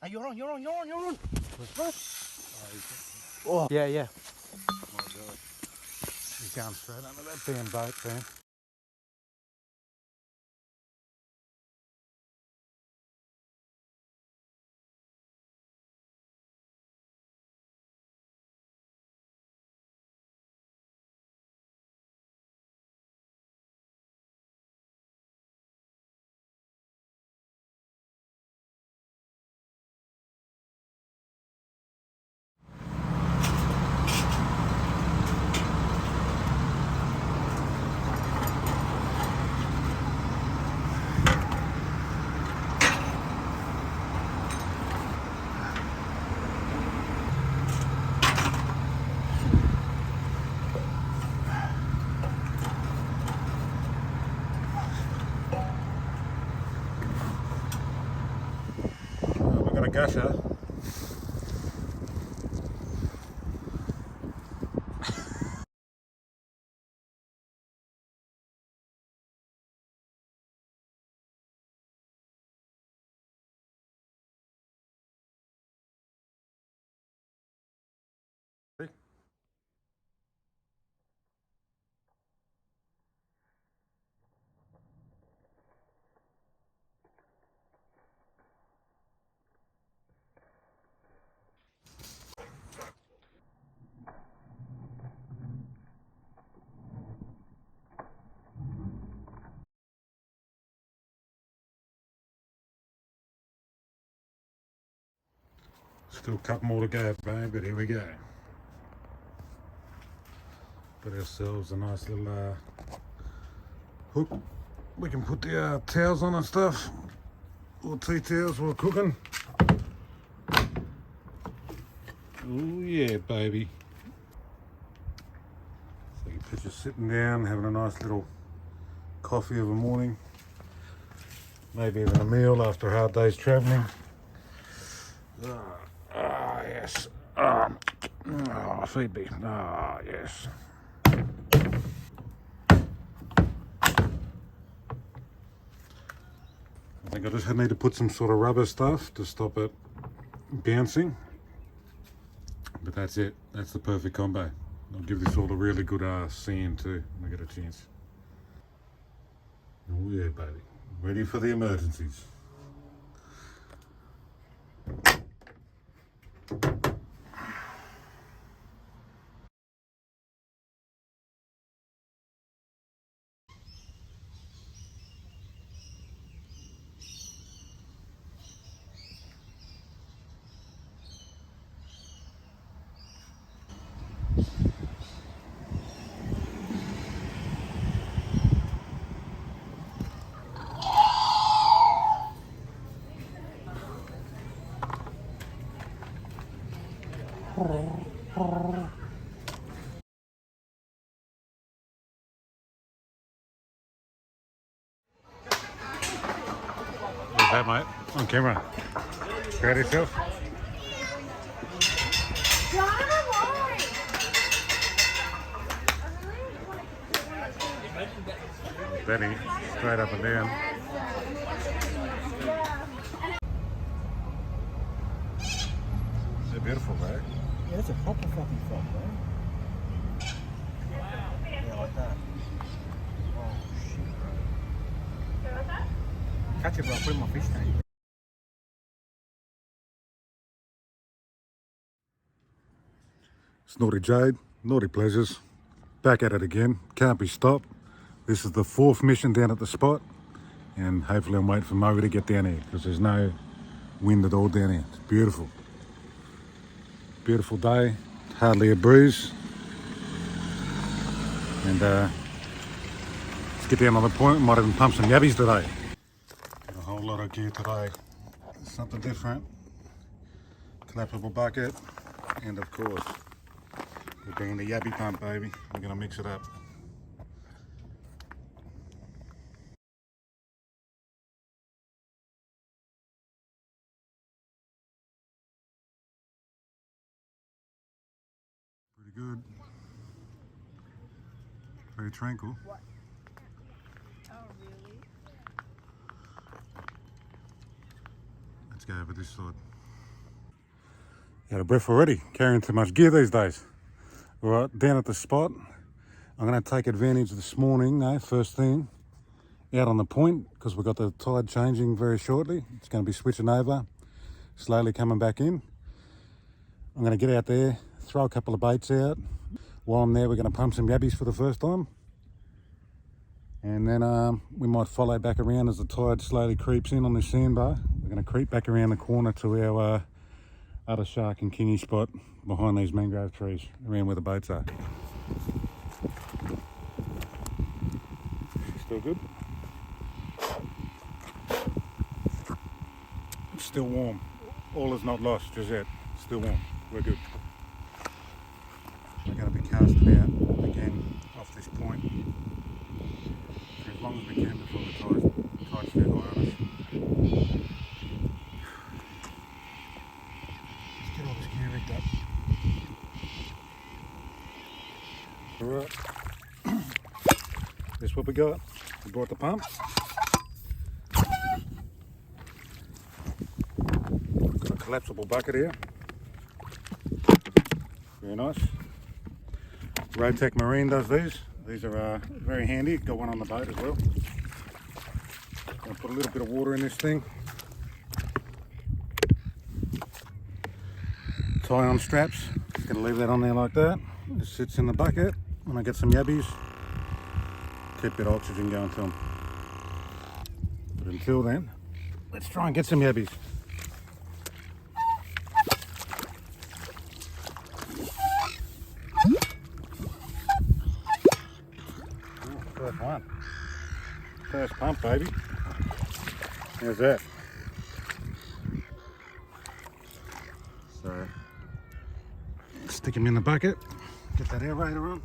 Hey, you're on. Oh. Yeah, yeah. My God. He's going straight under that damn boat, man. We've got a gusher. Still a couple more to go, babe, but here we go. Got ourselves a nice little hook. We can put the towels on and stuff. Little tea towels while we're cooking. Oh yeah, baby. So you picture sitting down, having a nice little coffee of a morning. Maybe even a meal after a hard day's travelling. Yes. Feed me. Yes. I think I just need to put some sort of rubber stuff to stop it bouncing. But that's it. That's the perfect combo. I'll give this all a really good sand too when I get a chance. Oh yeah, baby. Ready for the emergencies. What's that, mate? On camera. Proud of yourself? Benny, straight up and down. They're beautiful, bro. Yeah, that's a proper fucking frog, bro. Yeah, like that. Oh, shit, bro. Catch it, bro. Put it in my fish tank. It's Nauti Jade, Naughty Pleasures. Back at it again. Can't be stopped. This is the 4th mission down at the spot. And hopefully I'm waiting for Mo to get down here because there's no wind at all down here. It's beautiful. Beautiful day. Hardly a breeze. And let's get down on the point. Might even pump some yabbies today. Got a whole lot of gear today. Something different. Collapsible bucket. And of course, we're bringing the yabbie pump, baby. We're going to mix it up. Pretty good. Very tranquil. What? Oh, really? Let's go over this side. Out of breath already, carrying too much gear these days. Alright, down at the spot. I'm going to take advantage this morning, first thing, out on the point, because we've got the tide changing very shortly. It's going to be switching over, slowly coming back in. I'm going to get out there, throw a couple of baits out. While I'm there, we're going to pump some yabbies for the first time. And then we might follow back around as the tide slowly creeps in on this sandbar. We're going to creep back around the corner to our other shark and kingy spot behind these mangrove trees, around where the boats are. Still good. It's still warm. All is not lost just yet. Still warm. We're good. We're going to be casting out again off this point for as long as we can before the tide's too high on us. Let's get all this gear rigged up. Alright. This is what we got. We brought the pump. Got a collapsible bucket here. Very nice. Roadtech Marine does these. These are very handy. Got one on the boat as well. Gonna put a little bit of water in this thing. Tie on straps. Just gonna leave that on there like that. It sits in the bucket. When I get some yabbies, keep a bit of oxygen going to them. But until then, let's try and get some yabbies. First one. First pump, baby. How's that? So, stick him in the bucket. Get that aerator on.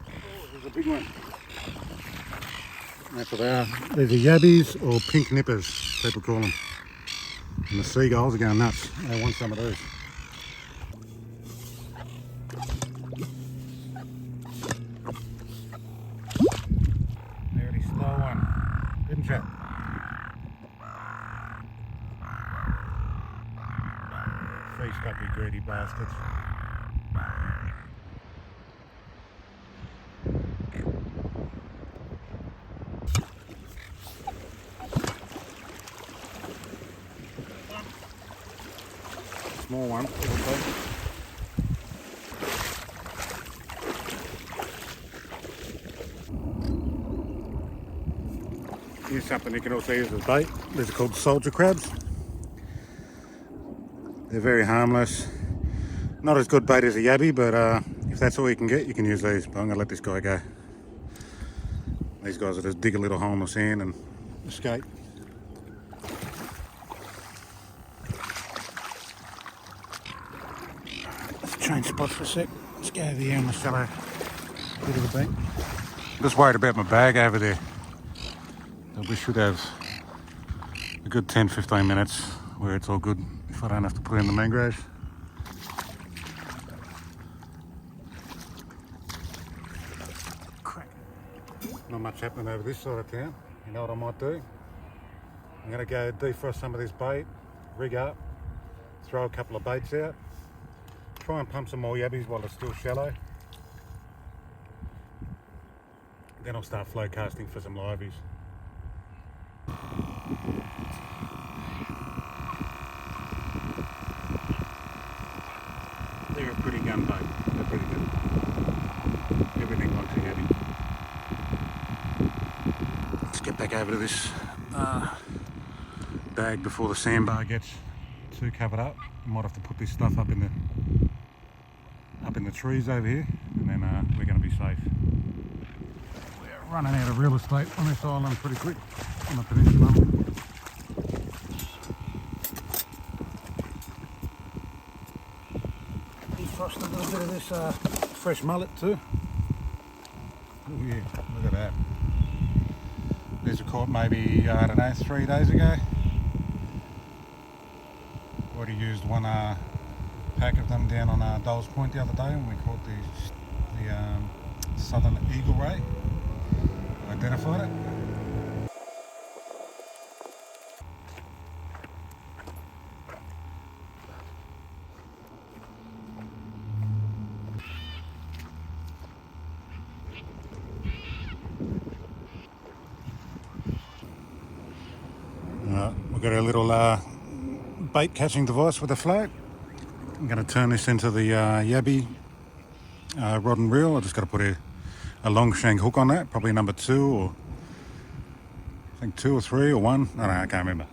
Oh, there's a big one. That's what they are. These are yabbies or pink nippers, people call them. And the seagulls are going nuts. They want some of those. Very slow one, didn't you? Feast up, you greedy bastards. Small one. Here's something you can also use as bait. These are called soldier crabs. They're very harmless. Not as good bait as a yabbie, but if that's all you can get, you can use these. But I'm going to let this guy go. These guys will just dig a little hole in the sand and escape. Change spots for a sec. Let's go over here on the shallow bit of the bank. I'm just worried about my bag over there. We should have a good 10-15 minutes where it's all good if I don't have to put in the mangroves. Crap. Not much happening over this side of town. You know what I might do? I'm going to go defrost some of this bait, rig up, throw a couple of baits out. Try and pump some more yabbies while it's still shallow. Then I'll start flow casting for some liveys. They're a pretty gun boat. They're pretty good. Everything likes a yabby. Let's get back over to this bag before the sandbar gets too covered up. I might have to put this stuff up in the trees over here, and then we're going to be safe. We're running out of real estate on this island pretty quick on the peninsula. Defrost a little bit of this fresh mullet too. Oh yeah, look at that. These were caught maybe, I don't know, 3 days ago. Already used one pack of them down on Dole's Point the other day when we caught the southern eagle ray. Identified it? We've got our little bait catching device with a float. I'm going to turn this into the Yabby rod and reel. I just got to put a long shank hook on that, probably number 2 or I think 2 or 3 or 1. I don't know, I can't remember.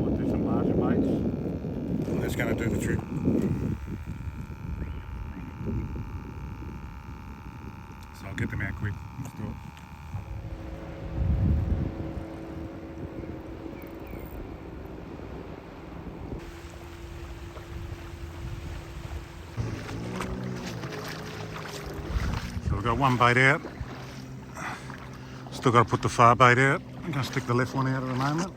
Might do some larger baits. And that's going to do the trick. So I'll get them out quick. Let's do it. So we've got one bait out. Still got to put the far bait out. I'm going to stick the left one out at the moment.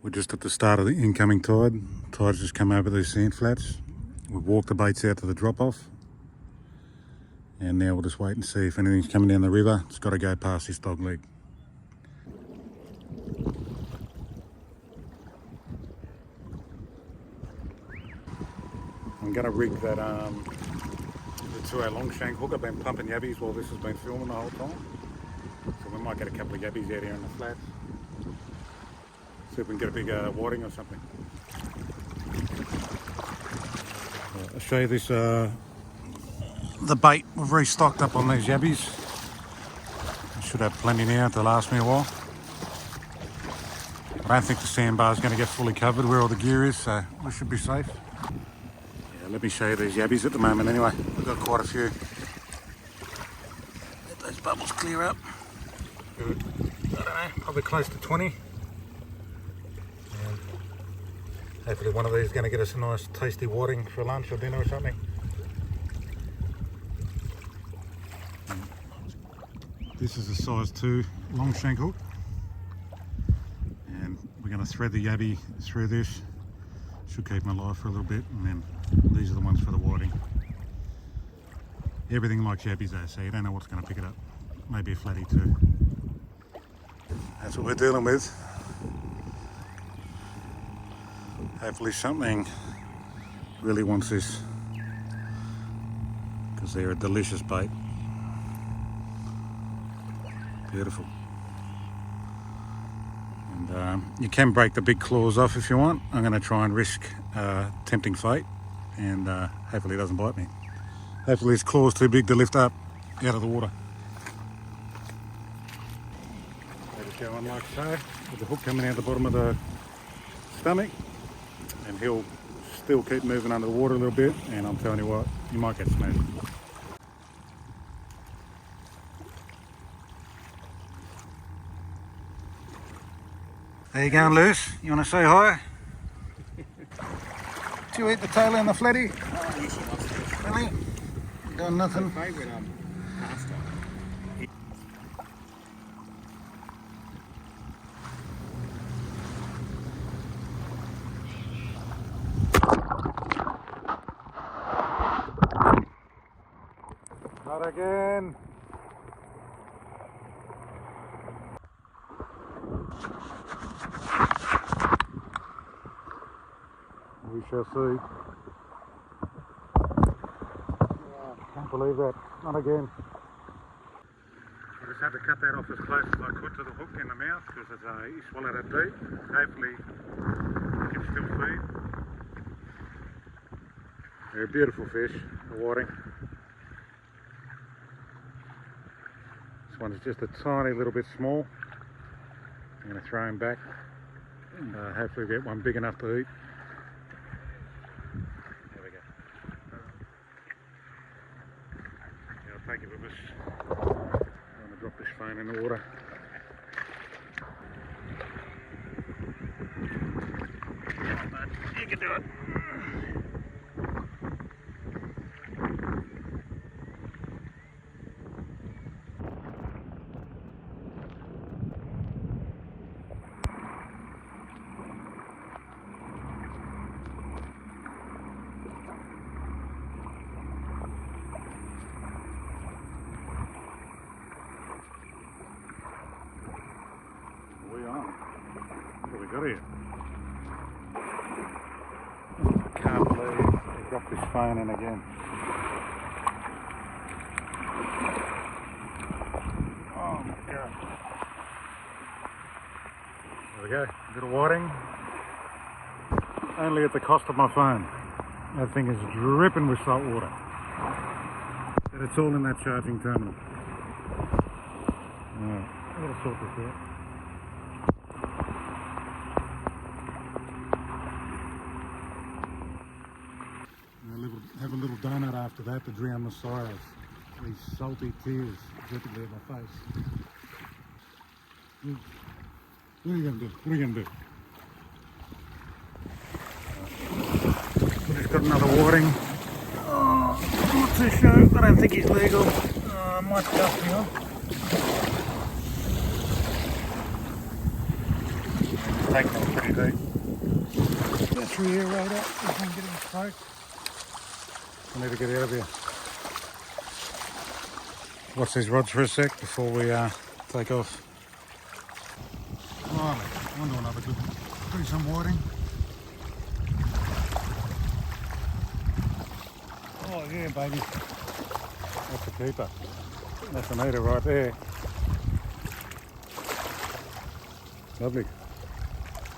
We're just at the start of the incoming tide. Tide's just come over these sand flats. We've walked the baits out to the drop off. And now we'll just wait and see if anything's coming down the river. It's got to go past this dog leg. I'm going to rig that to our long shank hook. I've been pumping yabbies while this has been filming the whole time. So we might get a couple of yabbies out here in the flats. See if we can get a big whiting or something. I'll show you this, the bait we've restocked up on these yabbies. I should have plenty now to last me a while. I don't think the sandbar is going to get fully covered where all the gear is, so we should be safe. Yeah, let me show you these yabbies at the moment anyway. We've got quite a few. Let those bubbles clear up. Good. I don't know, probably close to 20. Hopefully one of these is going to get us a nice tasty whiting for lunch or dinner or something. This is a size 2 long shank hook. And we're going to thread the yabby through this. Should keep them alive for a little bit. And then these are the ones for the whiting. Everything likes yabbies though, so you don't know what's going to pick it up. Maybe a flatty too. That's what we're dealing with. Hopefully something really wants this, because they're a delicious bait. Beautiful. And you can break the big claws off if you want. I'm going to try and risk tempting fate, and hopefully it doesn't bite me. Hopefully his claw's too big to lift up out of the water. They just go on like so, with the hook coming out the bottom of the stomach. And he'll still keep moving under the water a little bit, and I'm telling you what, you might get smashed. There you going, Lewis? You want to say hi? Did you eat the tail and the flatty? Oh, yes, she wants to. Really? Doing nothing? My favourite pasta. Not again. We shall see. Can't believe that. Not again. I just had to cut that off as close as I could to the hook in the mouth, because he swallowed it deep. Hopefully he can still feed. They're a beautiful fish, the whiting. This one's just a tiny little bit small. I'm going to throw him back. Hopefully get one big enough to eat. There we go. Yeah, I'll take it with us. I'm going to drop this phone in the water. Come on, bud. You can do it. got here? I can't believe he dropped his phone in again. Oh my god. There we go, a bit of whiting. Only at the cost of my phone. That thing is dripping with salt water. But it's all in that charging terminal. Alright, I've got to sort this out. Have a little donut after that to drown the sighs. These salty tears dripping down my face. What are you going to do? What are you going to do? He's got another warning. Oh, I'm not too sure. I don't think he's legal. Might dust me off. Taking it pretty deep. Battery aerator. If I'm getting soaked. I need to get out of here. Watch these rods for a sec before we take off. Right, on to another good. Do some whiting. Oh yeah, baby. That's a keeper. That's an eater right there. Lovely.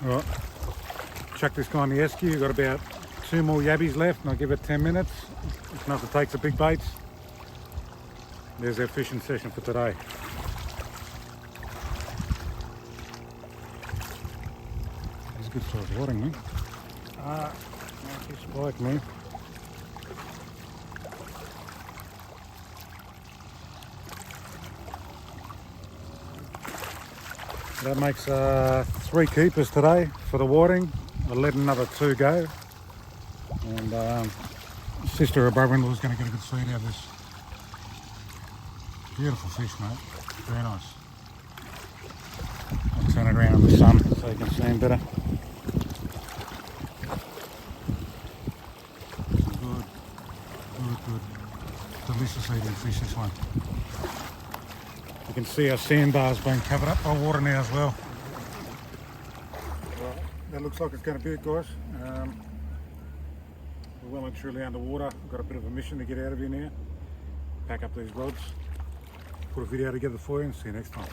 Alright. Chuck this guy in the esky. You've got about 2 more yabbies left and I'll give it 10 minutes. If not to take the big baits. There's our fishing session for today. It's a good size whiting, man. Spike me. That makes 3 keepers today for the whiting. I'll let another 2 go. And sister or brother-in-law is going to get a good feed out of this. Beautiful fish, mate. Very nice. I'll turn it around in the sun so you can see him better. Some good, delicious eating fish, this one. You can see our sandbar's been covered up by water now as well. Right, that looks like it's going to be it, guys. We're well and truly underwater. I've got a bit of a mission to get out of here now. Pack up these rods. Put a video together for you and see you next time.